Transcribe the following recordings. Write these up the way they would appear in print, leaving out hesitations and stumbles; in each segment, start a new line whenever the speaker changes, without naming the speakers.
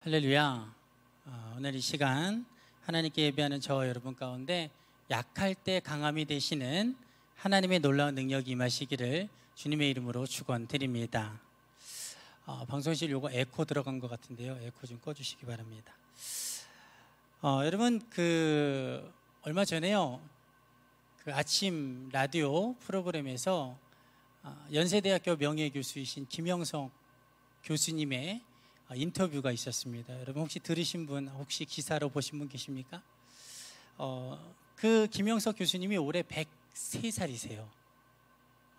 할렐루야. 오늘 이 시간 하나님께 예배하는 저와 여러분 가운데 약할 때 강함이 되시는 하나님의 놀라운 능력이 임하시기를 주님의 이름으로 축원드립니다. 방송실 요거 에코 들어간 것 같은데요. 에코 좀 꺼주시기 바랍니다. 여러분 얼마 전에요 아침 라디오 프로그램에서 연세대학교 명예교수이신 김영석 교수님의 인터뷰가 있었습니다. 여러분 혹시 들으신 분, 혹시 기사로 보신 분 계십니까? 그 김영석 교수님이 올해 103살이세요.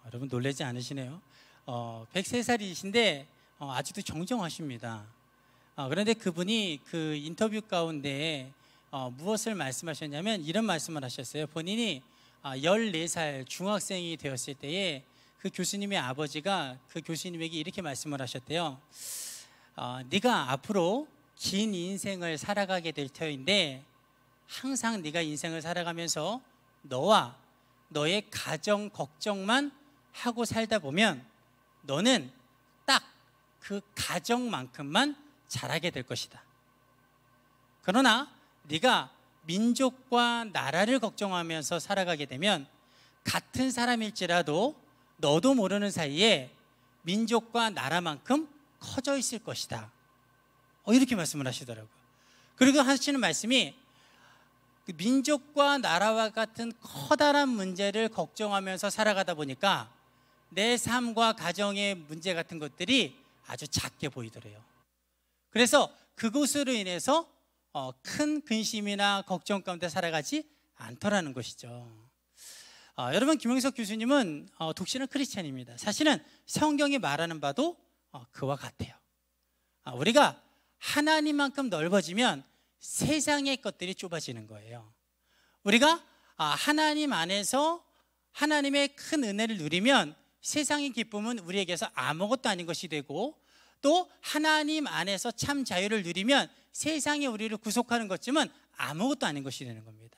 여러분 놀라지 않으시네요. 103살이신데 아직도 정정하십니다. 그런데 그분이 그 인터뷰 가운데 무엇을 말씀하셨냐면 이런 말씀을 하셨어요. 본인이 14살 중학생이 되었을 때에 그 교수님의 아버지가 그 교수님에게 이렇게 말씀을 하셨대요. 네가 앞으로 긴 인생을 살아가게 될 터인데 항상 네가 인생을 살아가면서 너와 너의 가정 걱정만 하고 살다 보면 너는 딱 그 가정만큼만 잘하게 될 것이다. 그러나 네가 민족과 나라를 걱정하면서 살아가게 되면 같은 사람일지라도 너도 모르는 사이에 민족과 나라만큼 커져 있을 것이다. 이렇게 말씀을 하시더라고요. 그리고 하시는 말씀이 민족과 나라와 같은 커다란 문제를 걱정하면서 살아가다 보니까 내 삶과 가정의 문제 같은 것들이 아주 작게 보이더래요. 그래서 그것으로 인해서 큰 근심이나 걱정 가운데 살아가지 않더라는 것이죠. 여러분 김영석 교수님은 독실한 크리스찬입니다. 사실은 성경이 말하는 바도 그와 같아요. 우리가 하나님만큼 넓어지면 세상의 것들이 좁아지는 거예요. 우리가 하나님 안에서 하나님의 큰 은혜를 누리면 세상의 기쁨은 우리에게서 아무것도 아닌 것이 되고 또 하나님 안에서 참 자유를 누리면 세상이 우리를 구속하는 것쯤은 아무것도 아닌 것이 되는 겁니다.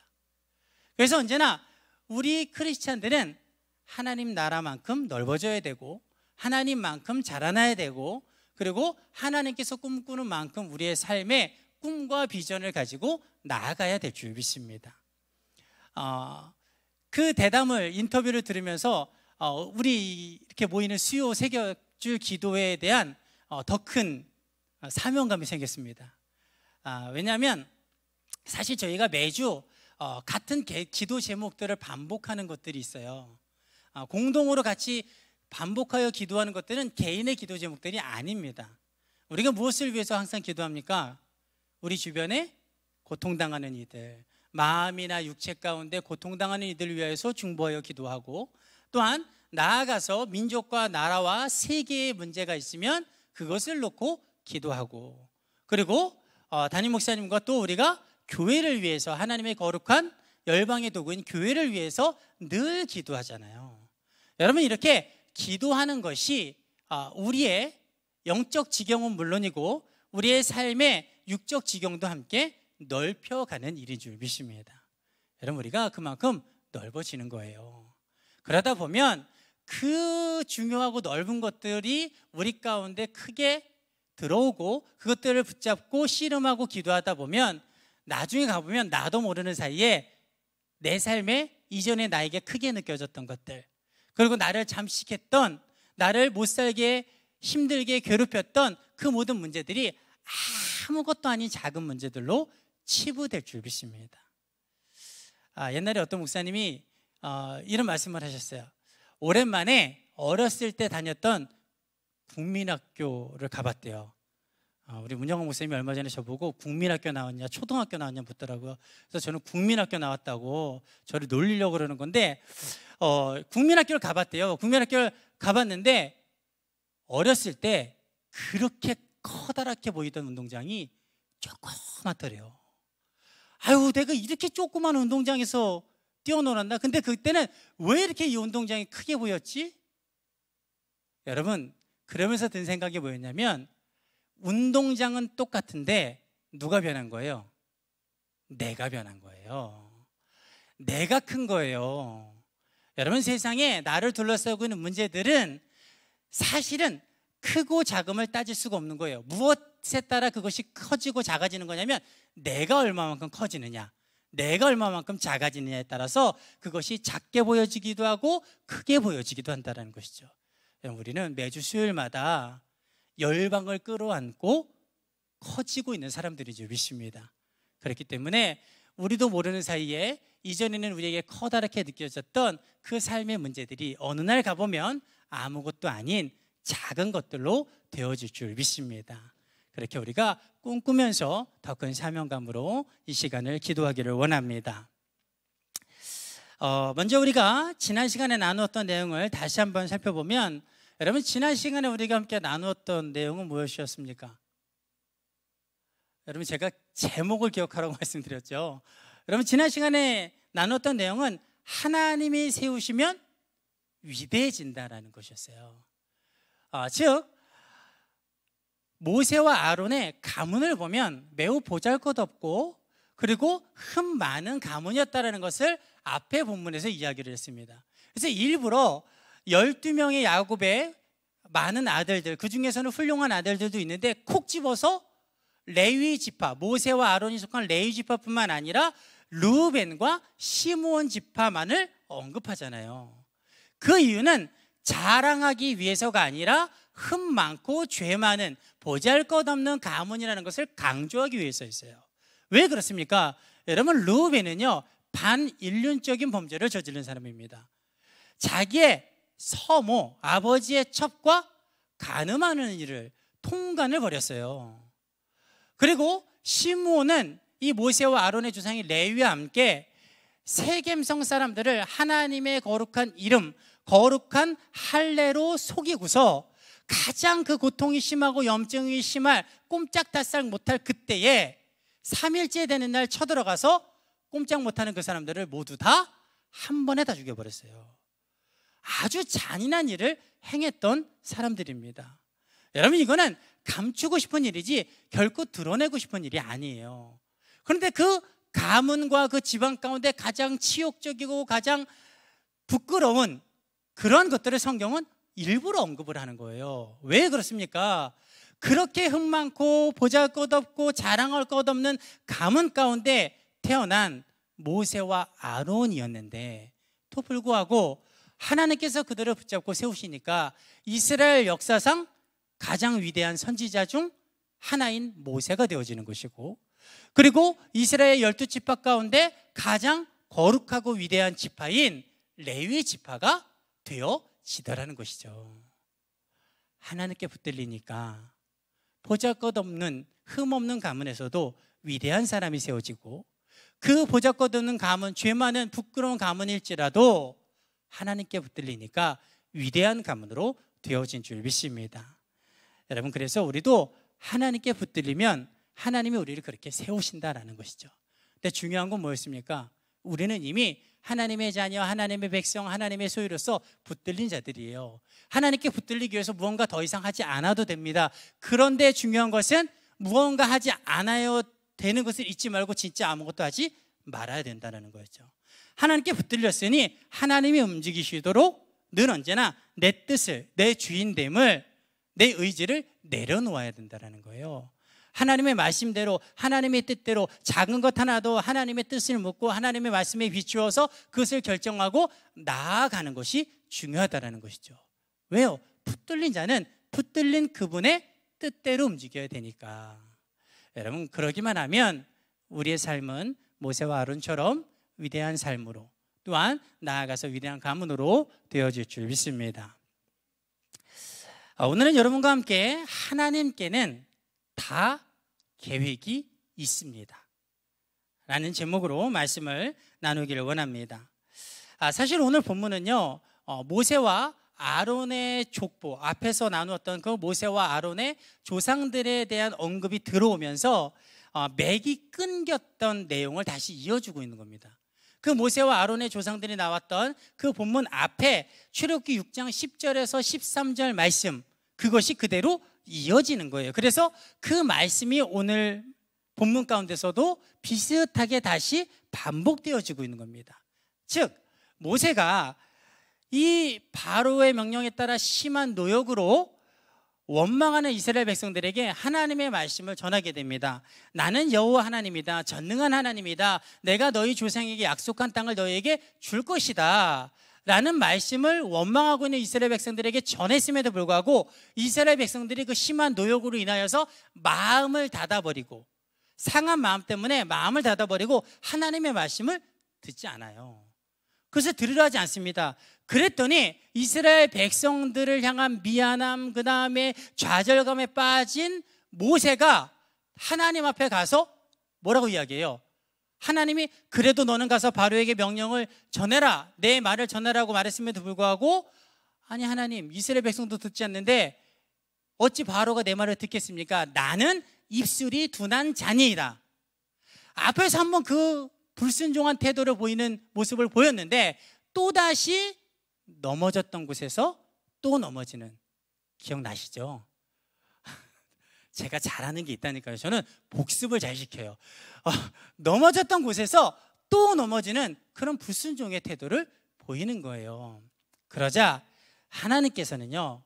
그래서 언제나 우리 크리스찬들은 하나님 나라만큼 넓어져야 되고 하나님만큼 자라나야 되고 그리고 하나님께서 꿈꾸는 만큼 우리의 삶에 꿈과 비전을 가지고 나아가야 될 줄 믿습니다. 그 대담을 인터뷰를 들으면서 우리 이렇게 모이는 수요 새벽줄 기도회에 대한 더 큰 사명감이 생겼습니다. 왜냐하면 사실 저희가 매주 같은 기도 제목들을 반복하는 것들이 있어요. 공동으로 같이 반복하여 기도하는 것들은 개인의 기도 제목들이 아닙니다. 우리가 무엇을 위해서 항상 기도합니까? 우리 주변에 고통당하는 이들, 마음이나 육체 가운데 고통당하는 이들을 위해서 중보하여 기도하고 또한 나아가서 민족과 나라와 세계의 문제가 있으면 그것을 놓고 기도하고 그리고 담임 목사님과 또 우리가 교회를 위해서 하나님의 거룩한 열방의 도구인 교회를 위해서 늘 기도하잖아요. 여러분 이렇게 기도하는 것이 우리의 영적 지경은 물론이고 우리의 삶의 육적 지경도 함께 넓혀가는 일인 줄 믿습니다. 여러분 우리가 그만큼 넓어지는 거예요. 그러다 보면 그 중요하고 넓은 것들이 우리 가운데 크게 들어오고 그것들을 붙잡고 씨름하고 기도하다 보면 나중에 가보면 나도 모르는 사이에 내 삶에 이전에 나에게 크게 느껴졌던 것들 그리고 나를 잠식했던 나를 못살게 힘들게 괴롭혔던 그 모든 문제들이 아무것도 아닌 작은 문제들로 치부될 줄 믿습니다. 옛날에 어떤 목사님이 이런 말씀을 하셨어요. 오랜만에 어렸을 때 다녔던 국민학교를 가봤대요. 우리 문영환 목사님이 얼마 전에 저보고 국민학교 나왔냐 초등학교 나왔냐 묻더라고요. 그래서 저는 국민학교 나왔다고 저를 놀리려고 그러는 건데 국민학교를 가봤대요. 국민학교를 가봤는데 어렸을 때 그렇게 커다랗게 보이던 운동장이 조그맣더래요. 아유 내가 이렇게 조그만 운동장에서 뛰어놀았나? 근데 그때는 왜 이렇게 이 운동장이 크게 보였지? 여러분 그러면서 든 생각이 뭐였냐면 운동장은 똑같은데 누가 변한 거예요? 내가 변한 거예요. 내가 큰 거예요. 여러분 세상에 나를 둘러싸고 있는 문제들은 사실은 크고 작음을 따질 수가 없는 거예요. 무엇에 따라 그것이 커지고 작아지는 거냐면 내가 얼마만큼 커지느냐, 내가 얼마만큼 작아지느냐에 따라서 그것이 작게 보여지기도 하고 크게 보여지기도 한다는 것이죠. 우리는 매주 수요일마다 열방을 끌어안고 커지고 있는 사람들이죠. 믿습니다. 그렇기 때문에 우리도 모르는 사이에 이전에는 우리에게 커다랗게 느껴졌던 그 삶의 문제들이 어느 날 가보면 아무것도 아닌 작은 것들로 되어질 줄 믿습니다. 그렇게 우리가 꿈꾸면서 더 큰 사명감으로 이 시간을 기도하기를 원합니다. 먼저 우리가 지난 시간에 나누었던 내용을 다시 한번 살펴보면, 여러분 지난 시간에 우리가 함께 나누었던 내용은 무엇이었습니까? 여러분 제가 제목을 기억하라고 말씀드렸죠. 여러분 지난 시간에 나눴던 내용은 하나님이 세우시면 위대해진다라는 것이었어요. 즉 모세와 아론의 가문을 보면 매우 보잘것없고 그리고 흠 많은 가문이었다는 것을 앞에 본문에서 이야기를 했습니다. 그래서 일부러 12명의 야곱의 많은 아들들, 그 중에서는 훌륭한 아들들도 있는데 콕 집어서 레위 지파, 모세와 아론이 속한 레위 지파뿐만 아니라 르우벤과 시므온 지파만을 언급하잖아요. 그 이유는 자랑하기 위해서가 아니라 흠 많고 죄 많은 보잘것없는 가문이라는 것을 강조하기 위해서였어요. 왜 그렇습니까? 여러분 르우벤은요 반인륜적인 범죄를 저지른 사람입니다. 자기의 서모, 아버지의 첩과 간음하는 일을 통간을 벌였어요. 그리고 시므온은 이 모세와 아론의 조상이 레위와 함께 세겜성 사람들을 하나님의 거룩한 이름, 거룩한 할례로 속이고서 가장 그 고통이 심하고 염증이 심할 꼼짝달싹 못할 그때에 3일째 되는 날 쳐들어가서 꼼짝 못하는 그 사람들을 모두 다 한 번에 다 죽여버렸어요. 아주 잔인한 일을 행했던 사람들입니다. 여러분 이거는 감추고 싶은 일이지 결코 드러내고 싶은 일이 아니에요. 그런데 그 가문과 그 집안 가운데 가장 치욕적이고 가장 부끄러운 그런 것들을 성경은 일부러 언급을 하는 거예요. 왜 그렇습니까? 그렇게 흠 많고 보잘것없고 자랑할 것 없는 가문 가운데 태어난 모세와 아론이었는데 또 불구하고 하나님께서 그들을 붙잡고 세우시니까 이스라엘 역사상 가장 위대한 선지자 중 하나인 모세가 되어지는 것이고, 그리고 이스라엘 12지파 가운데 가장 거룩하고 위대한 지파인 레위 지파가 되어지더라는 것이죠. 하나님께 붙들리니까 보잘것없는 흠없는 가문에서도 위대한 사람이 세워지고, 그 보잘것없는 가문, 죄 많은 부끄러운 가문일지라도 하나님께 붙들리니까 위대한 가문으로 되어진 줄 믿습니다. 여러분 그래서 우리도 하나님께 붙들리면 하나님이 우리를 그렇게 세우신다라는 것이죠. 근데 중요한 건 뭐였습니까? 우리는 이미 하나님의 자녀, 하나님의 백성, 하나님의 소유로서 붙들린 자들이에요. 하나님께 붙들리기 위해서 무언가 더 이상 하지 않아도 됩니다. 그런데 중요한 것은 무언가 하지 않아야 되는 것을 잊지 말고 진짜 아무것도 하지 말아야 된다는 거였죠. 하나님께 붙들렸으니 하나님이 움직이시도록 늘 언제나 내 뜻을, 내 주인됨을, 내 의지를 내려놓아야 된다는 거예요. 하나님의 말씀대로, 하나님의 뜻대로 작은 것 하나도 하나님의 뜻을 묻고 하나님의 말씀에 비추어서 그것을 결정하고 나아가는 것이 중요하다는 것이죠. 왜요? 붙들린 자는 붙들린 그분의 뜻대로 움직여야 되니까. 여러분 그러기만 하면 우리의 삶은 모세와 아론처럼 위대한 삶으로, 또한 나아가서 위대한 가문으로 되어질 줄 믿습니다. 오늘은 여러분과 함께 하나님께는 다 계획이 있습니다 라는 제목으로 말씀을 나누기를 원합니다. 사실 오늘 본문은요 모세와 아론의 족보, 앞에서 나누었던 그 모세와 아론의 조상들에 대한 언급이 들어오면서 맥이 끊겼던 내용을 다시 이어주고 있는 겁니다. 그 모세와 아론의 조상들이 나왔던 그 본문 앞에 출애굽기 6장 10절에서 13절 말씀, 그것이 그대로 이어지는 거예요. 그래서 그 말씀이 오늘 본문 가운데서도 비슷하게 다시 반복되어지고 있는 겁니다. 즉 모세가 이 바로의 명령에 따라 심한 노역으로 원망하는 이스라엘 백성들에게 하나님의 말씀을 전하게 됩니다. 나는 여호와 하나님이다. 전능한 하나님이다. 내가 너희 조상에게 약속한 땅을 너희에게 줄 것이다 라는 말씀을 원망하고 있는 이스라엘 백성들에게 전했음에도 불구하고 이스라엘 백성들이 그 심한 노역으로 인하여서 마음을 닫아버리고, 상한 마음 때문에 마음을 닫아버리고 하나님의 말씀을 듣지 않아요. 그래서 들으려 하지 않습니다. 그랬더니 이스라엘 백성들을 향한 미안함, 그 다음에 좌절감에 빠진 모세가 하나님 앞에 가서 뭐라고 이야기해요? 하나님이 그래도 너는 가서 바로에게 명령을 전해라, 내 말을 전해라고 말했음에도 불구하고, 아니 하나님, 이스라엘 백성도 듣지 않는데 어찌 바로가 내 말을 듣겠습니까? 나는 입술이 둔한 자니이다. 앞에서 한번 그 불순종한 태도를 보이는 모습을 보였는데 또다시 넘어졌던 곳에서 또 넘어지는, 기억나시죠? 제가 잘하는 게 있다니까요. 저는 복습을 잘 시켜요. 넘어졌던 곳에서 또 넘어지는 그런 불순종의 태도를 보이는 거예요. 그러자 하나님께서는요,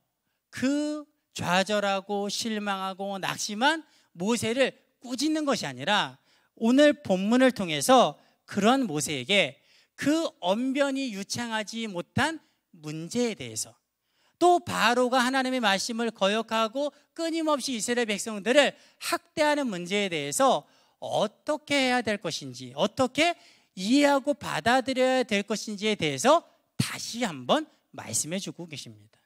그 좌절하고 실망하고 낙심한 모세를 꾸짖는 것이 아니라 오늘 본문을 통해서 그런 모세에게 그 언변이 유창하지 못한 문제에 대해서, 또 바로가 하나님의 말씀을 거역하고 끊임없이 이스라엘 백성들을 학대하는 문제에 대해서 어떻게 해야 될 것인지, 어떻게 이해하고 받아들여야 될 것인지에 대해서 다시 한번 말씀해 주고 계십니다.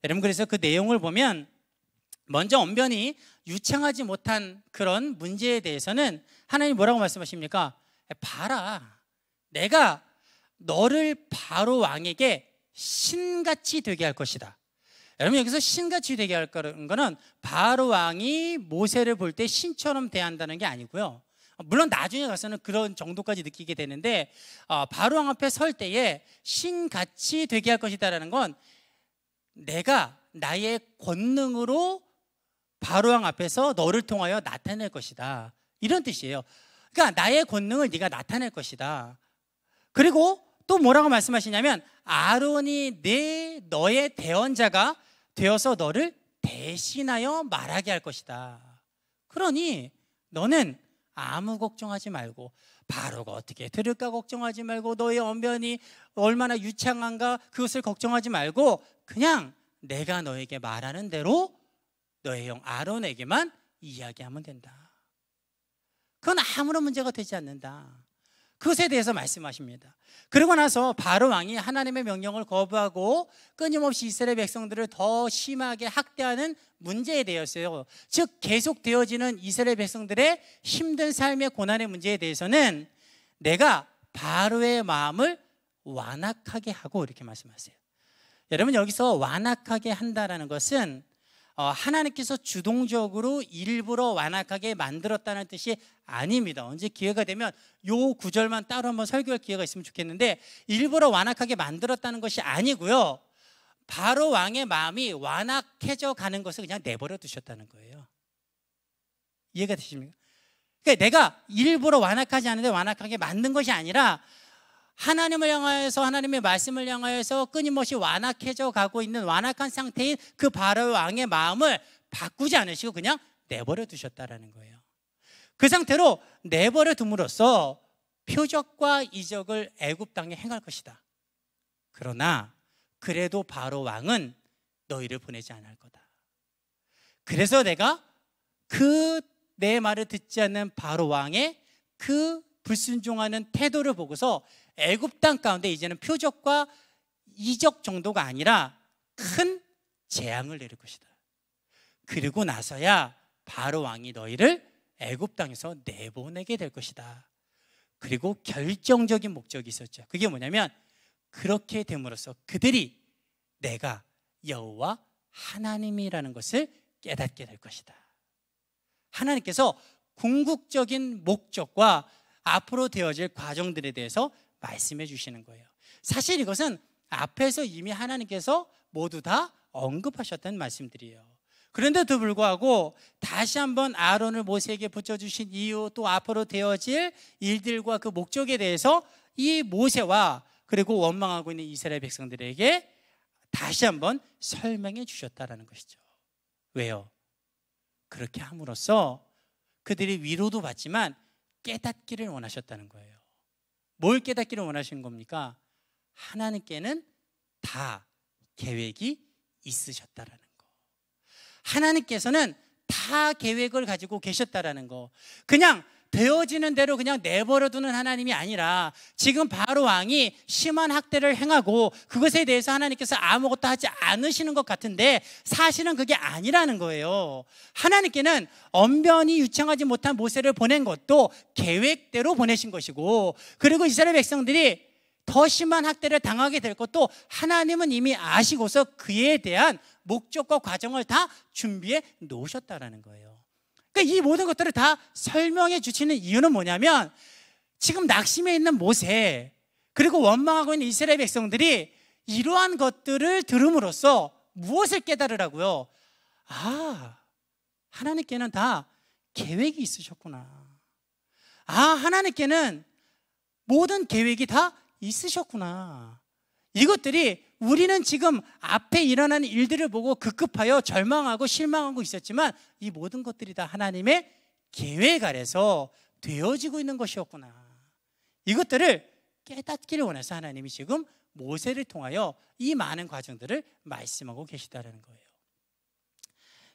여러분, 그래서 그 내용을 보면 먼저 언변이 유창하지 못한 그런 문제에 대해서는 하나님 뭐라고 말씀하십니까? 봐라, 내가 너를 바로 왕에게 신같이 되게 할 것이다. 여러분, 여기서 신같이 되게 할 거는 바로 왕이 모세를 볼 때 신처럼 대한다는 게 아니고요. 물론 나중에 가서는 그런 정도까지 느끼게 되는데, 바로 왕 앞에 설 때에 신같이 되게 할 것이다라는 건 내가 나의 권능으로 바로 왕 앞에서 너를 통하여 나타낼 것이다, 이런 뜻이에요. 그러니까 나의 권능을 네가 나타낼 것이다. 그리고 또 뭐라고 말씀하시냐면 아론이 너의 대언자가 되어서 너를 대신하여 말하게 할 것이다. 그러니 너는 아무 걱정하지 말고, 바로가 어떻게 들을까 걱정하지 말고, 너의 언변이 얼마나 유창한가 그것을 걱정하지 말고, 그냥 내가 너에게 말하는 대로 너의 형 아론에게만 이야기하면 된다. 그건 아무런 문제가 되지 않는다. 그것에 대해서 말씀하십니다. 그러고 나서 바로 왕이 하나님의 명령을 거부하고 끊임없이 이스라엘 백성들을 더 심하게 학대하는 문제에 대해서요, 즉 계속 되어지는 이스라엘 백성들의 힘든 삶의 고난의 문제에 대해서는 내가 바로의 마음을 완악하게 하고, 이렇게 말씀하세요. 여러분, 여기서 완악하게 한다라는 것은 하나님께서 주동적으로 일부러 완악하게 만들었다는 뜻이 아닙니다. 언제 기회가 되면 요 구절만 따로 한번 설교할 기회가 있으면 좋겠는데, 일부러 완악하게 만들었다는 것이 아니고요, 바로 왕의 마음이 완악해져 가는 것을 그냥 내버려 두셨다는 거예요. 이해가 되십니까? 그러니까 내가 일부러 완악하지 않은데 완악하게 만든 것이 아니라 하나님을 향하여서, 하나님의 말씀을 향하여서 끊임없이 완악해져 가고 있는 완악한 상태인 그 바로 왕의 마음을 바꾸지 않으시고 그냥 내버려 두셨다라는 거예요. 그 상태로 내버려 둠으로써 표적과 이적을 애굽 땅에 행할 것이다. 그러나 그래도 바로 왕은 너희를 보내지 않을 거다. 그래서 내가 그 내 말을 듣지 않는 바로 왕의 그 불순종하는 태도를 보고서 애굽 땅 가운데 이제는 표적과 이적 정도가 아니라 큰 재앙을 내릴 것이다. 그리고 나서야 바로 왕이 너희를 애굽 땅에서 내보내게 될 것이다. 그리고 결정적인 목적이 있었죠. 그게 뭐냐면, 그렇게 됨으로써 그들이 내가 여호와 하나님이라는 것을 깨닫게 될 것이다. 하나님께서 궁극적인 목적과 앞으로 되어질 과정들에 대해서 말씀해 주시는 거예요. 사실 이것은 앞에서 이미 하나님께서 모두 다 언급하셨던 말씀들이에요. 그런데도 불구하고 다시 한번 아론을 모세에게 붙여주신 이유, 또 앞으로 되어질 일들과 그 목적에 대해서 이 모세와 그리고 원망하고 있는 이스라엘 백성들에게 다시 한번 설명해 주셨다는 것이죠. 왜요? 그렇게 함으로써 그들이 위로도 받지만 깨닫기를 원하셨다는 거예요. 뭘 깨닫기를 원하신 겁니까? 하나님께는 다 계획이 있으셨다라는 거. 하나님께서는 다 계획을 가지고 계셨다라는 거. 그냥 되어지는 대로 그냥 내버려두는 하나님이 아니라 지금 바로 왕이 심한 학대를 행하고 그것에 대해서 하나님께서 아무것도 하지 않으시는 것 같은데 사실은 그게 아니라는 거예요. 하나님께는 언변이 유창하지 못한 모세를 보낸 것도 계획대로 보내신 것이고, 그리고 이스라엘 백성들이 더 심한 학대를 당하게 될 것도 하나님은 이미 아시고서 그에 대한 목적과 과정을 다 준비해 놓으셨다라는 거예요. 그러니까 이 모든 것들을 다 설명해 주시는 이유는 뭐냐면, 지금 낙심해 있는 모세 그리고 원망하고 있는 이스라엘 백성들이 이러한 것들을 들음으로써 무엇을 깨달으라고요? 아, 하나님께는 다 계획이 있으셨구나. 아, 하나님께는 모든 계획이 다 있으셨구나. 이것들이 우리는 지금 앞에 일어나는 일들을 보고 급급하여 절망하고 실망하고 있었지만 이 모든 것들이 다 하나님의 계획 아래서 되어지고 있는 것이었구나. 이것들을 깨닫기를 원해서 하나님이 지금 모세를 통하여 이 많은 과정들을 말씀하고 계시다는 거예요.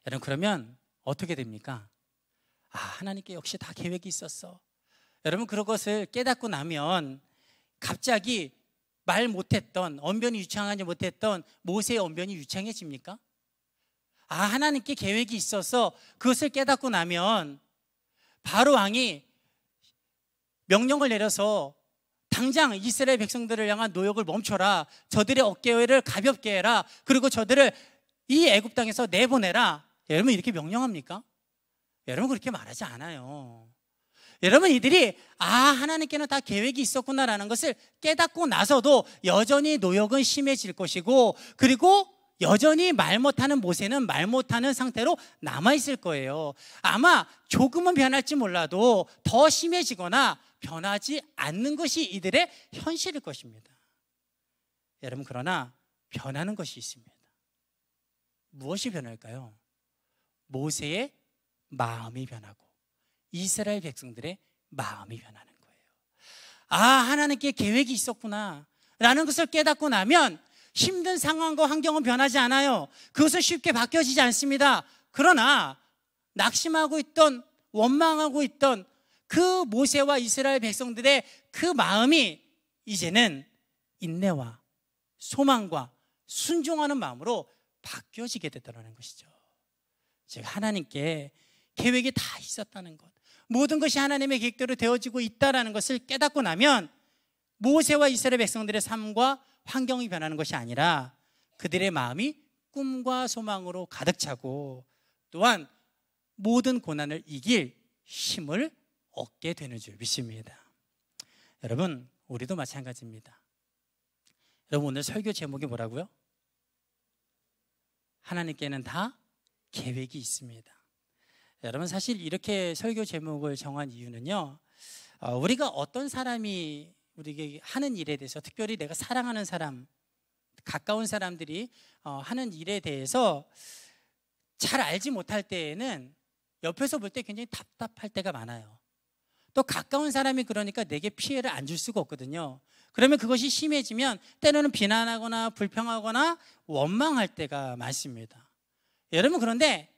여러분, 그러면 어떻게 됩니까? 아, 하나님께 역시 다 계획이 있었어. 여러분, 그런 것을 깨닫고 나면 갑자기 말 못했던, 언변이 유창하지 못했던 모세의 언변이 유창해집니까? 아, 하나님께 계획이 있어서 그것을 깨닫고 나면 바로 왕이 명령을 내려서 당장 이스라엘 백성들을 향한 노역을 멈춰라, 저들의 어깨를 가볍게 해라, 그리고 저들을 이 애굽 땅에서 내보내라. 여러분, 이렇게 명령합니까? 여러분, 그렇게 말하지 않아요. 여러분, 이들이 하나님께는 다 계획이 있었구나라는 것을 깨닫고 나서도 여전히 노역은 심해질 것이고, 그리고 여전히 말 못하는 모세는 말 못하는 상태로 남아있을 거예요. 아마 조금은 변할지 몰라도 더 심해지거나 변하지 않는 것이 이들의 현실일 것입니다. 여러분, 그러나 변하는 것이 있습니다. 무엇이 변할까요? 모세의 마음이 변하고 이스라엘 백성들의 마음이 변하는 거예요. 아, 하나님께 계획이 있었구나 라는 것을 깨닫고 나면 힘든 상황과 환경은 변하지 않아요. 그것은 쉽게 바뀌어지지 않습니다. 그러나 낙심하고 있던, 원망하고 있던 그 모세와 이스라엘 백성들의 그 마음이 이제는 인내와 소망과 순종하는 마음으로 바뀌어지게 됐다는 것이죠. 즉, 하나님께 계획이 다 있었다는 것, 모든 것이 하나님의 계획대로 되어지고 있다는 것을 깨닫고 나면 모세와 이스라엘 백성들의 삶과 환경이 변하는 것이 아니라 그들의 마음이 꿈과 소망으로 가득 차고 또한 모든 고난을 이길 힘을 얻게 되는 줄 믿습니다. 여러분, 우리도 마찬가지입니다. 여러분, 오늘 설교 제목이 뭐라고요? 하나님께는 다 계획이 있습니다. 여러분, 사실 이렇게 설교 제목을 정한 이유는요, 우리가 어떤 사람이 우리에게 하는 일에 대해서, 특별히 내가 사랑하는 사람, 가까운 사람들이 하는 일에 대해서 잘 알지 못할 때에는 옆에서 볼 때 굉장히 답답할 때가 많아요. 또 가까운 사람이 그러니까 내게 피해를 안 줄 수가 없거든요. 그러면 그것이 심해지면 때로는 비난하거나 불평하거나 원망할 때가 많습니다. 여러분, 그런데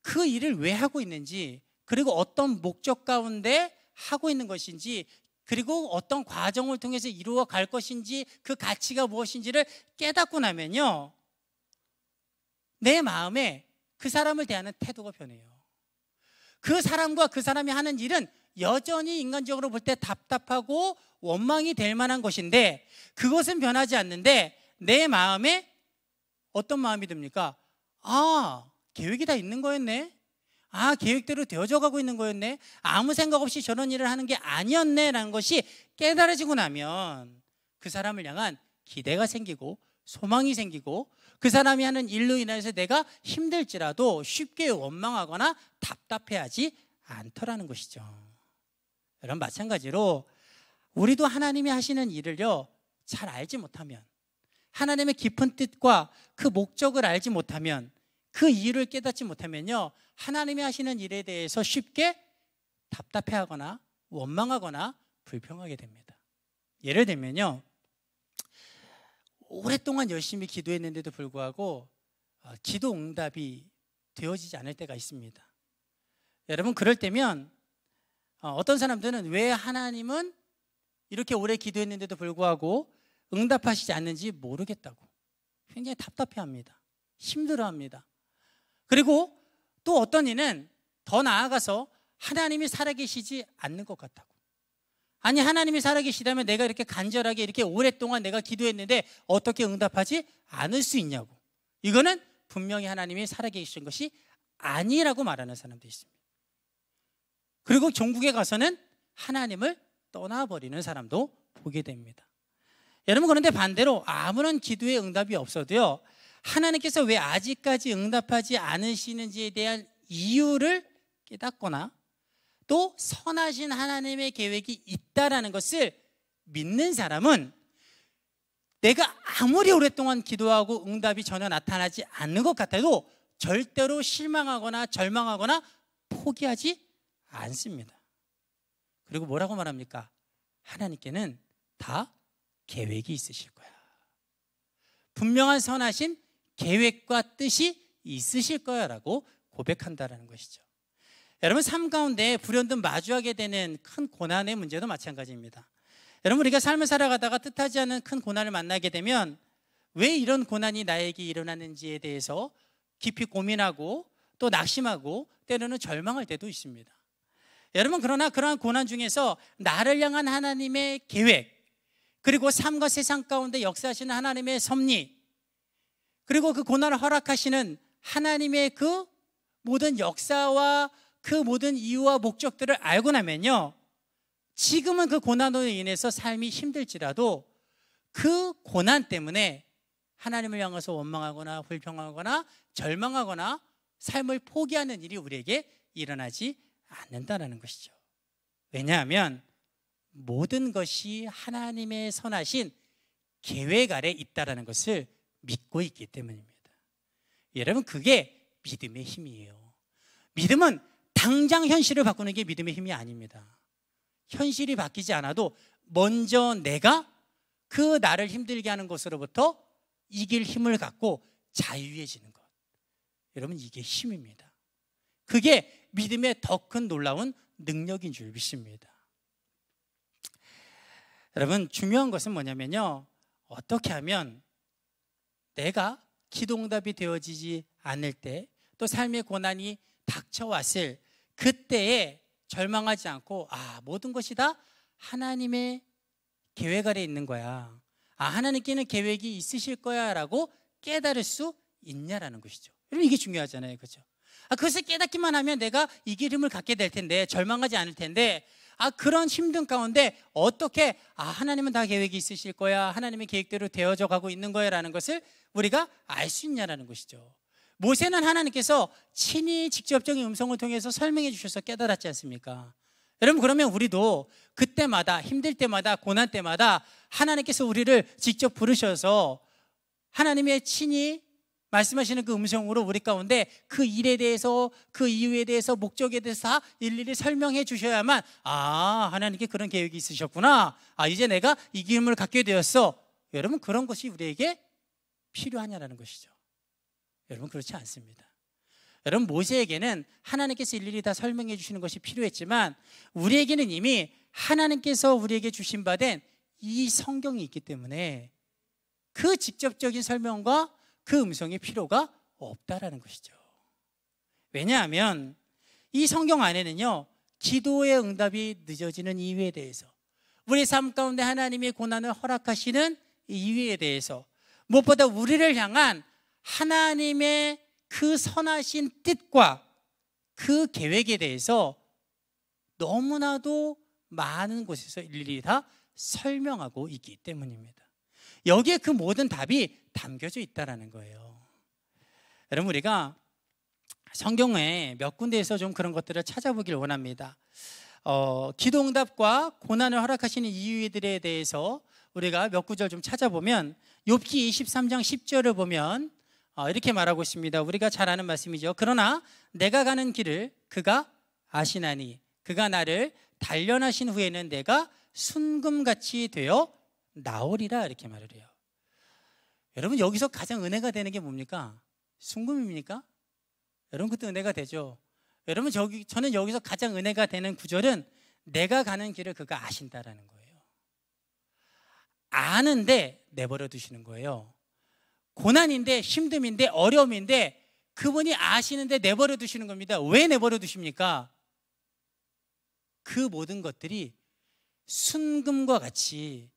그 일을 왜 하고 있는지, 그리고 어떤 목적 가운데 하고 있는 것인지, 그리고 어떤 과정을 통해서 이루어 갈 것인지, 그 가치가 무엇인지를 깨닫고 나면요, 내 마음에 그 사람을 대하는 태도가 변해요. 그 사람과 그 사람이 하는 일은 여전히 인간적으로 볼 때 답답하고 원망이 될 만한 것인데 그것은 변하지 않는데 내 마음에 어떤 마음이 듭니까? 아, 계획이 다 있는 거였네. 아, 계획대로 되어져 가고 있는 거였네. 아무 생각 없이 저런 일을 하는 게 아니었네 라는 것이 깨달아지고 나면 그 사람을 향한 기대가 생기고 소망이 생기고 그 사람이 하는 일로 인해서 내가 힘들지라도 쉽게 원망하거나 답답해하지 않더라는 것이죠. 여러분, 마찬가지로 우리도 하나님이 하시는 일을요, 잘 알지 못하면, 하나님의 깊은 뜻과 그 목적을 알지 못하면 그 이유를 깨닫지 못하면요, 하나님이 하시는 일에 대해서 쉽게 답답해하거나 원망하거나 불평하게 됩니다. 예를 들면요, 오랫동안 열심히 기도했는데도 불구하고 기도 응답이 되어지지 않을 때가 있습니다. 여러분, 그럴 때면 어떤 사람들은 왜 하나님은 이렇게 오래 기도했는데도 불구하고 응답하시지 않는지 모르겠다고 굉장히 답답해합니다. 힘들어합니다. 그리고 또 어떤 이는 더 나아가서 하나님이 살아계시지 않는 것 같다고. 아니, 하나님이 살아계시다면 내가 이렇게 간절하게 이렇게 오랫동안 내가 기도했는데 어떻게 응답하지 않을 수 있냐고. 이거는 분명히 하나님이 살아계신 것이 아니라고 말하는 사람도 있습니다. 그리고 종국에 가서는 하나님을 떠나버리는 사람도 보게 됩니다. 여러분, 그런데 반대로 아무런 기도의 응답이 없어도요, 하나님께서 왜 아직까지 응답하지 않으시는지에 대한 이유를 깨닫거나 또 선하신 하나님의 계획이 있다라는 것을 믿는 사람은 내가 아무리 오랫동안 기도하고 응답이 전혀 나타나지 않는 것 같아도 절대로 실망하거나 절망하거나 포기하지 않습니다. 그리고 뭐라고 말합니까? 하나님께는 다 계획이 있으실 거야. 분명한 선하신 계획과 뜻이 있으실 거야 라고 고백한다라는 것이죠. 여러분, 삶 가운데 불현듯 마주하게 되는 큰 고난의 문제도 마찬가지입니다. 여러분, 우리가 삶을 살아가다가 뜻하지 않은 큰 고난을 만나게 되면 왜 이런 고난이 나에게 일어나는지에 대해서 깊이 고민하고 또 낙심하고 때로는 절망할 때도 있습니다. 여러분, 그러나 그러한 고난 중에서 나를 향한 하나님의 계획, 그리고 삶과 세상 가운데 역사하시는 하나님의 섭리, 그리고 그 고난을 허락하시는 하나님의 그 모든 역사와 그 모든 이유와 목적들을 알고 나면요, 지금은 그 고난으로 인해서 삶이 힘들지라도 그 고난 때문에 하나님을 향해서 원망하거나 불평하거나 절망하거나 삶을 포기하는 일이 우리에게 일어나지 않는다는 것이죠. 왜냐하면 모든 것이 하나님의 선하신 계획 아래 있다는 것을 믿고 있기 때문입니다. 여러분, 그게 믿음의 힘이에요. 믿음은 당장 현실을 바꾸는 게 믿음의 힘이 아닙니다. 현실이 바뀌지 않아도 먼저 내가 그 나를 힘들게 하는 것으로부터 이길 힘을 갖고 자유해지는 것, 여러분, 이게 힘입니다. 그게 믿음의 더 큰 놀라운 능력인 줄 믿습니다. 여러분, 중요한 것은 뭐냐면요, 어떻게 하면 내가 기도응답이 되어지지 않을 때, 또 삶의 고난이 닥쳐왔을 그때에 절망하지 않고 모든 것이 다 하나님의 계획 아래 있는 거야, 하나님께는 계획이 있으실 거야 라고 깨달을 수 있냐라는 것이죠. 여러분, 이게 중요하잖아요, 그렇죠? 그것을 깨닫기만 하면 내가 이길 힘을 갖게 될 텐데, 절망하지 않을 텐데, 그런 힘든 가운데 어떻게 하나님은 다 계획이 있으실 거야, 하나님의 계획대로 되어져 가고 있는 거야 라는 것을 우리가 알 수 있냐라는 것이죠. 모세는 하나님께서 친히 직접적인 음성을 통해서 설명해 주셔서 깨달았지 않습니까? 여러분, 그러면 우리도 그때마다, 힘들 때마다, 고난 때마다 하나님께서 우리를 직접 부르셔서 하나님의 친히 말씀하시는 그 음성으로 우리 가운데 그 일에 대해서, 그 이유에 대해서, 목적에 대해서 다 일일이 설명해 주셔야만 하나님께 그런 계획이 있으셨구나, 이제 내가 이 기쁨을 갖게 되었어, 여러분, 그런 것이 우리에게 필요하냐라는 것이죠. 여러분, 그렇지 않습니다. 여러분, 모세에게는 하나님께서 일일이 다 설명해 주시는 것이 필요했지만 우리에게는 이미 하나님께서 우리에게 주신 바 된 이 성경이 있기 때문에 그 직접적인 설명과 그 음성의 필요가 없다라는 것이죠. 왜냐하면 이 성경 안에는요, 기도의 응답이 늦어지는 이유에 대해서, 우리 삶 가운데 하나님의 고난을 허락하시는 이유에 대해서, 무엇보다 우리를 향한 하나님의 그 선하신 뜻과 그 계획에 대해서 너무나도 많은 곳에서 일일이 다 설명하고 있기 때문입니다. 여기에 그 모든 답이 담겨져 있다는 거예요. 여러분, 우리가 성경에 몇 군데에서 좀 그런 것들을 찾아보길 원합니다. 기도응답과 고난을 허락하시는 이유들에 대해서 우리가 몇 구절 좀 찾아보면, 욥기 23장 10절을 보면 이렇게 말하고 있습니다. 우리가 잘 아는 말씀이죠. 그러나 내가 가는 길을 그가 아시나니 그가 나를 단련하신 후에는 내가 순금같이 되어 나오리라 이렇게 말을 해요. 여러분 여기서 가장 은혜가 되는 게 뭡니까? 순금입니까? 여러분 그때 은혜가 되죠. 여러분 저는 여기서 가장 은혜가 되는 구절은 내가 가는 길을 그가 아신다라는 거예요. 아는데 내버려 두시는 거예요. 고난인데 힘듦인데 어려움인데 그분이 아시는데 내버려 두시는 겁니다. 왜 내버려 두십니까? 그 모든 것들이 순금과 같이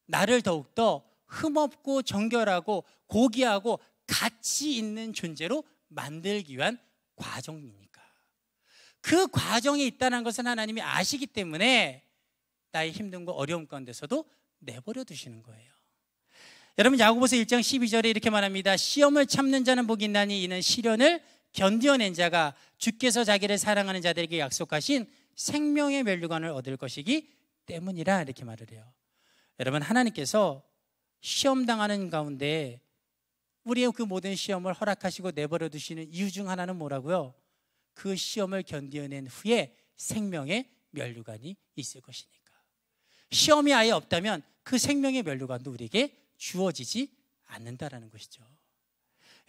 나를 더욱더 흠없고 정결하고 고귀하고 가치 있는 존재로 만들기 위한 과정이니까. 그 과정에 있다는 것은 하나님이 아시기 때문에 나의 힘듦과 어려움 가운데서도 내버려 두시는 거예요. 여러분 야고보서 1장 12절에 이렇게 말합니다. 시험을 참는 자는 복이 있나니 이는 시련을 견디어낸 자가 주께서 자기를 사랑하는 자들에게 약속하신 생명의 면류관을 얻을 것이기 때문이라 이렇게 말을 해요. 여러분 하나님께서 시험 당하는 가운데 우리의 그 모든 시험을 허락하시고 내버려 두시는 이유 중 하나는 뭐라고요? 그 시험을 견디어낸 후에 생명의 면류관이 있을 것이니까. 시험이 아예 없다면 그 생명의 면류관도 우리에게 주어지지 않는다라는 것이죠.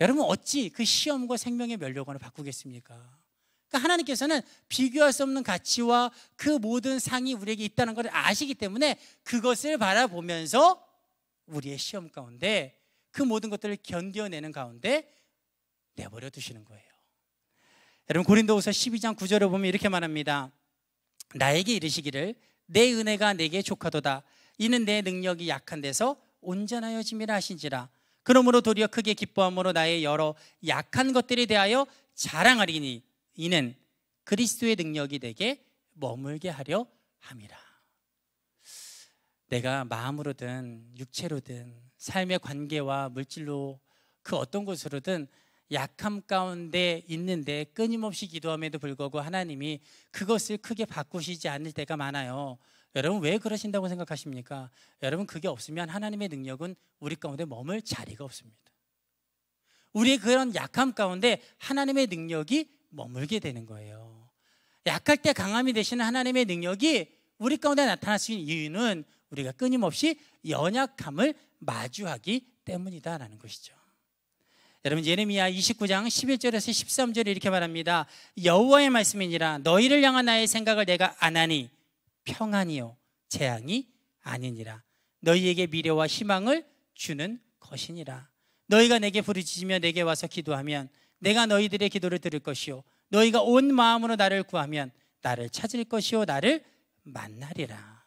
여러분 어찌 그 시험과 생명의 면류관을 바꾸겠습니까? 그러니까 하나님께서는 비교할 수 없는 가치와 그 모든 상이 우리에게 있다는 것을 아시기 때문에 그것을 바라보면서 우리의 시험 가운데 그 모든 것들을 견뎌내는 가운데 내버려 두시는 거예요. 여러분 고린도후서 12장 9절에 보면 이렇게 말합니다. 나에게 이르시기를 내 은혜가 내게 족하도다. 이는 내 능력이 약한 데서 온전하여 짐이라 하신지라. 그러므로 도리어 크게 기뻐함으로 나의 여러 약한 것들에 대하여 자랑하리니 이는 그리스도의 능력이 내게 머물게 하려 함이라. 내가 마음으로든 육체로든 삶의 관계와 물질로 그 어떤 것으로든 약함 가운데 있는데 끊임없이 기도함에도 불구하고 하나님이 그것을 크게 바꾸시지 않을 때가 많아요. 여러분 왜 그러신다고 생각하십니까? 여러분 그게 없으면 하나님의 능력은 우리 가운데 머물 자리가 없습니다. 우리의 그런 약함 가운데 하나님의 능력이 머물게 되는 거예요. 약할 때 강함이 되시는 하나님의 능력이 우리 가운데 나타날 수 있는 이유는 우리가 끊임없이 연약함을 마주하기 때문이다라는 것이죠. 여러분 예레미야 29장 11절에서 13절에 이렇게 말합니다. 여호와의 말씀이니라 너희를 향한 나의 생각을 내가 아나니 평안이요 재앙이 아니니라. 너희에게 미래와 희망을 주는 것이니라. 너희가 내게 부르짖으며 내게 와서 기도하면 내가 너희들의 기도를 들을 것이요 너희가 온 마음으로 나를 구하면 나를 찾을 것이요 나를 만나리라.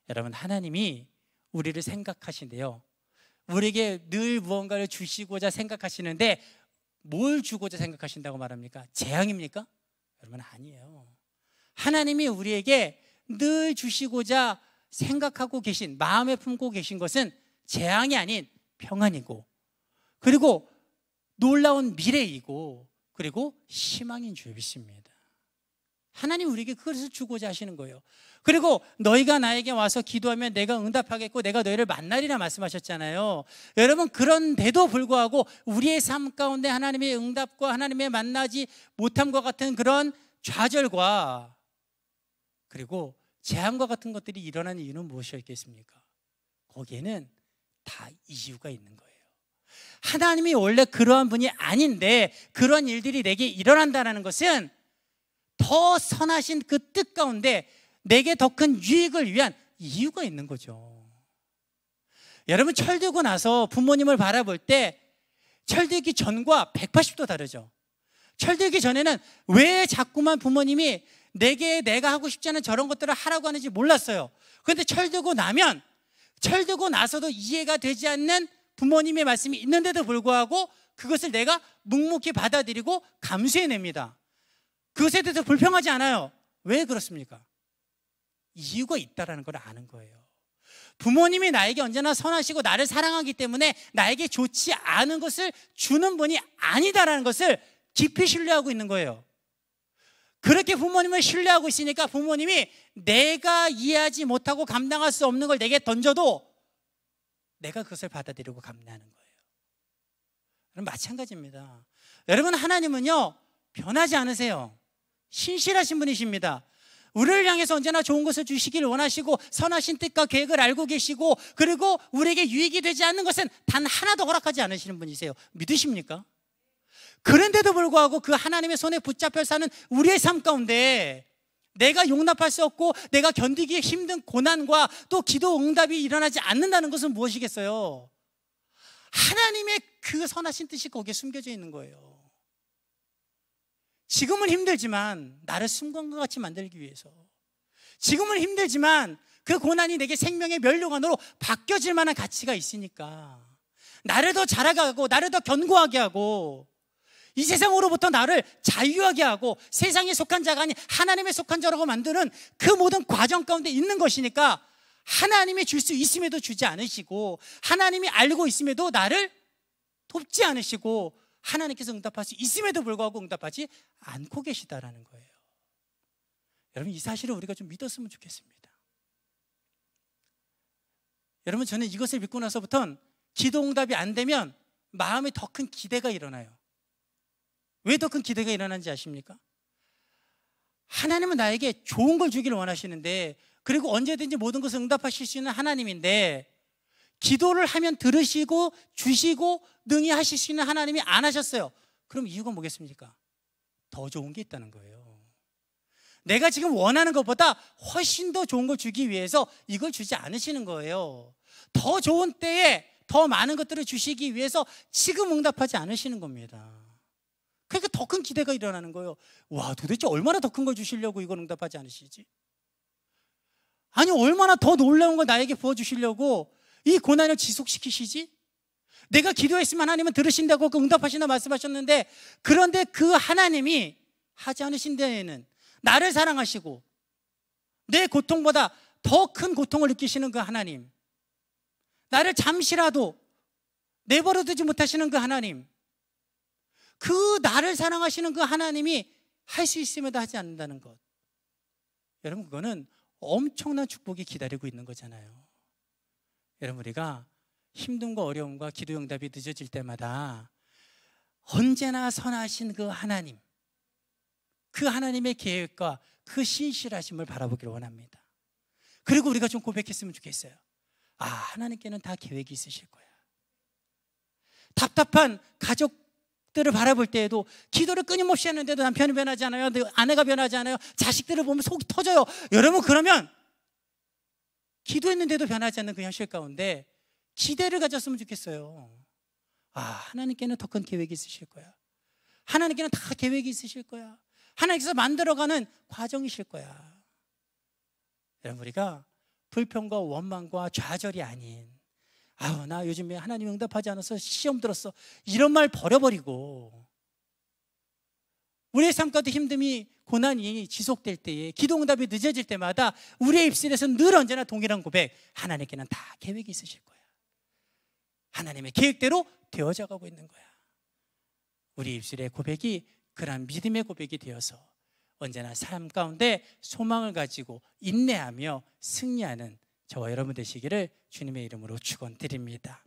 여러분 하나님이 우리를 생각하신대요. 우리에게 늘 무언가를 주시고자 생각하시는데 뭘 주고자 생각하신다고 말합니까? 재앙입니까? 여러분 아니에요. 하나님이 우리에게 늘 주시고자 생각하고 계신 마음에 품고 계신 것은 재앙이 아닌 평안이고 그리고 놀라운 미래이고 그리고 희망인 줄 믿습니다. 하나님 우리에게 그것을 주고자 하시는 거예요. 그리고 너희가 나에게 와서 기도하면 내가 응답하겠고 내가 너희를 만나리라 말씀하셨잖아요. 여러분 그런데도 불구하고 우리의 삶 가운데 하나님의 응답과 하나님의 만나지 못함과 같은 그런 좌절과 그리고 재앙과 같은 것들이 일어나는 이유는 무엇이었겠습니까? 거기에는 다 이유가 있는 거예요. 하나님이 원래 그러한 분이 아닌데 그런 일들이 내게 일어난다는 것은 더 선하신 그 뜻 가운데 내게 더 큰 유익을 위한 이유가 있는 거죠. 여러분 철들고 나서 부모님을 바라볼 때 철들기 전과 180도 다르죠. 철들기 전에는 왜 자꾸만 부모님이 내가 하고 싶지 않은 저런 것들을 하라고 하는지 몰랐어요. 그런데 철들고 나서도 이해가 되지 않는 부모님의 말씀이 있는데도 불구하고 그것을 내가 묵묵히 받아들이고 감수해냅니다. 그것에 대해서 불평하지 않아요. 왜 그렇습니까? 이유가 있다는 걸 아는 거예요. 부모님이 나에게 언제나 선하시고 나를 사랑하기 때문에 나에게 좋지 않은 것을 주는 분이 아니다라는 것을 깊이 신뢰하고 있는 거예요. 그렇게 부모님을 신뢰하고 있으니까 부모님이 내가 이해하지 못하고 감당할 수 없는 걸 내게 던져도 내가 그것을 받아들이고 감내하는 거예요. 여러분 마찬가지입니다. 여러분 하나님은요 변하지 않으세요. 신실하신 분이십니다. 우리를 향해서 언제나 좋은 것을 주시길 원하시고 선하신 뜻과 계획을 알고 계시고 그리고 우리에게 유익이 되지 않는 것은 단 하나도 허락하지 않으시는 분이세요. 믿으십니까? 그런데도 불구하고 그 하나님의 손에 붙잡혀 사는 우리의 삶 가운데 내가 용납할 수 없고 내가 견디기 힘든 고난과 또 기도 응답이 일어나지 않는다는 것은 무엇이겠어요? 하나님의 그 선하신 뜻이 거기에 숨겨져 있는 거예요. 지금은 힘들지만 나를 순간과 같이 만들기 위해서, 지금은 힘들지만 그 고난이 내게 생명의 면류관으로 바뀌어질 만한 가치가 있으니까 나를 더 자라가고 나를 더 견고하게 하고 이 세상으로부터 나를 자유하게 하고 세상에 속한 자가 아닌 하나님에 속한 자라고 만드는 그 모든 과정 가운데 있는 것이니까 하나님이 줄 수 있음에도 주지 않으시고 하나님이 알고 있음에도 나를 돕지 않으시고 하나님께서 응답할 수 있음에도 불구하고 응답하지 않고 계시다라는 거예요. 여러분 이 사실을 우리가 좀 믿었으면 좋겠습니다. 여러분 저는 이것을 믿고 나서부터는 기도 응답이 안 되면 마음에 더 큰 기대가 일어나요. 왜 더 큰 기대가 일어나는지 아십니까? 하나님은 나에게 좋은 걸 주기를 원하시는데 그리고 언제든지 모든 것을 응답하실 수 있는 하나님인데 기도를 하면 들으시고 주시고 능히 하실 수 있는 하나님이 안 하셨어요. 그럼 이유가 뭐겠습니까? 더 좋은 게 있다는 거예요. 내가 지금 원하는 것보다 훨씬 더 좋은 걸 주기 위해서 이걸 주지 않으시는 거예요. 더 좋은 때에 더 많은 것들을 주시기 위해서 지금 응답하지 않으시는 겁니다. 그러니까 더 큰 기대가 일어나는 거예요. 와, 도대체 얼마나 더 큰 걸 주시려고 이걸 응답하지 않으시지? 아니 얼마나 더 놀라운 걸 나에게 부어주시려고 이 고난을 지속시키시지? 내가 기도했으면 하나님은 들으신다고 응답하신다 말씀하셨는데 그런데 그 하나님이 하지 않으신 데에는 나를 사랑하시고 내 고통보다 더 큰 고통을 느끼시는 그 하나님, 나를 잠시라도 내버려두지 못하시는 그 하나님, 그 나를 사랑하시는 그 하나님이 할 수 있음에도 하지 않는다는 것, 여러분 그거는 엄청난 축복이 기다리고 있는 거잖아요. 여러분 우리가 힘듦과 어려움과 기도 응답이 늦어질 때마다 언제나 선하신 그 하나님, 그 하나님의 계획과 그 신실하심을 바라보기를 원합니다. 그리고 우리가 좀 고백했으면 좋겠어요. 아, 하나님께는 다 계획이 있으실 거야. 답답한 가족들을 바라볼 때에도 기도를 끊임없이 하는데도 남편이 변하지 않아요, 아내가 변하지 않아요, 자식들을 보면 속이 터져요. 여러분 그러면 기도했는데도 변하지 않는 그 현실 가운데 기대를 가졌으면 좋겠어요. 아, 하나님께는 더 큰 계획이 있으실 거야. 하나님께는 다 계획이 있으실 거야. 하나님께서 만들어가는 과정이실 거야. 여러분 우리가 불평과 원망과 좌절이 아닌 아우 나 요즘에 하나님 응답하지 않아서 시험 들었어 이런 말 버려버리고 우리의 삶 가운데 힘듦이 고난이 지속될 때에 기도 응답이 늦어질 때마다 우리의 입술에서 늘 언제나 동일한 고백, 하나님께는 다 계획이 있으실 거야. 하나님의 계획대로 되어져 가고 있는 거야. 우리 입술의 고백이 그런 믿음의 고백이 되어서 언제나 삶 가운데 소망을 가지고 인내하며 승리하는 저와 여러분 되시기를 주님의 이름으로 축원드립니다.